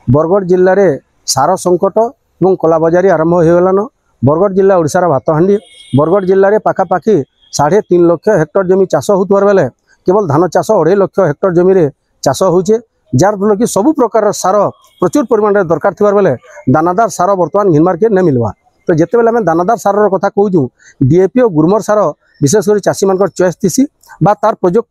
बरगढ़ जिले में सार संकट और कलाबजारी आरंभ हो गलान। बरगढ़ जिला ओडिशार भातहांडी। बरगढ़ जिले में पाखापाखि 3.5 लाख हेक्टर जमी चाष होतार बेले केवल धान चाष 2.5 लाख हेक्टर जमी चाष होचे, जार फल कि सबु प्रकार सार प्रचुर परिमाण दरकार थी बेले दानादार सार बर्तमान घिन मार्केट नहीं मिलवा। तो जिते बेले आम दानादार सार कथा कहूँ डीएपी और गुरमर सार विशेषकर चाषी मान चॉइस थी तार प्रयोग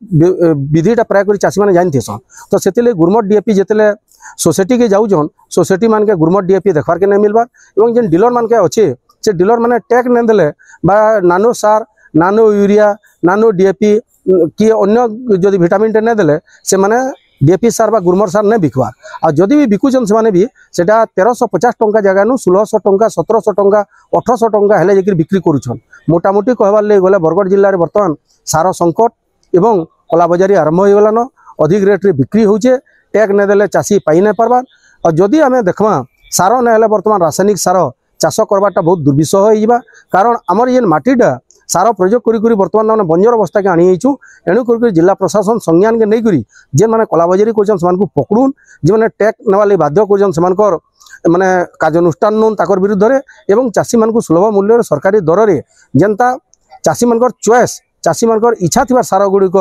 विधिटा प्राय चाषी मैंने जानी थीसन। तो से गुरमर डीएपी जिते सोसाइटी के जाऊन सोसाइटी मान के गुरमर डीएपी देखबार के नहीं मिलबार और जेन डीलर मान के अच्छे से डीलर मैंने टैग नहीं देले नानो सार नानो यूरिया नानो डीएपी कि अन्य जदि भिटामिन टे नहीं देले से माने डीएपी सार बा गुरमर सार नहीं बिकवार। आ जदि भी बिकुचन से माने भी सेटा 1350 टंका जगह 1600 टंका 1700 टंका 1800 टंका हेले जेकि बिक्री करूछन। मोटामोटी कहबार ले गले बरगढ़ जिले में बर्तमान सार संकट एवं कलाबजारी आरंभ हो गलान। अधिक रेट रे बिक्री होचे, टैग नहीं देले चाषी पाई नहीं पारबार। और जदि आम देखमा सार ना हेले बर्तमान रासायनिक सार चाष करवाटा बहुत दुर्विषह हो, कारण आमर जेन माटीटा सार प्रयोग करी बर्तमान मैंने बंजर अवस्था के आनीचु। एणुक जिला प्रशासन संज्ञान के नहीं करी जेन मैंने कलाबजारी कर पकड़ून जे मैंने टैग नाली बाध्य कर माने कार्यानुष्ठान नून ताकर विरुद्ध रे एवं चाषी मान सुलभ मूल्य सरकारी दर से जेनता चाषी मान चॉइस चाषी मान इच्छा थी सार गुड़िक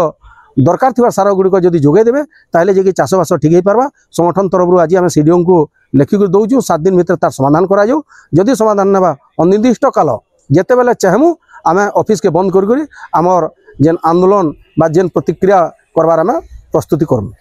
दरकार थी सार गुड़िक जदि जोगेदेवे ताहले जे चाषबास ठीक हो पार्बा। संगठन तरफ आज आम सीडीओ को लेखिक दौचु 7 दिन भीतर तार समाधान कराऊ। जदि समाधान ना अनिर्दिष्ट काल जिते बेले चाहमु आम ऑफिस के बंद करी आमर जेन आंदोलन बा जेन प्रतिक्रिया करवार आम प्रस्तुति करमु।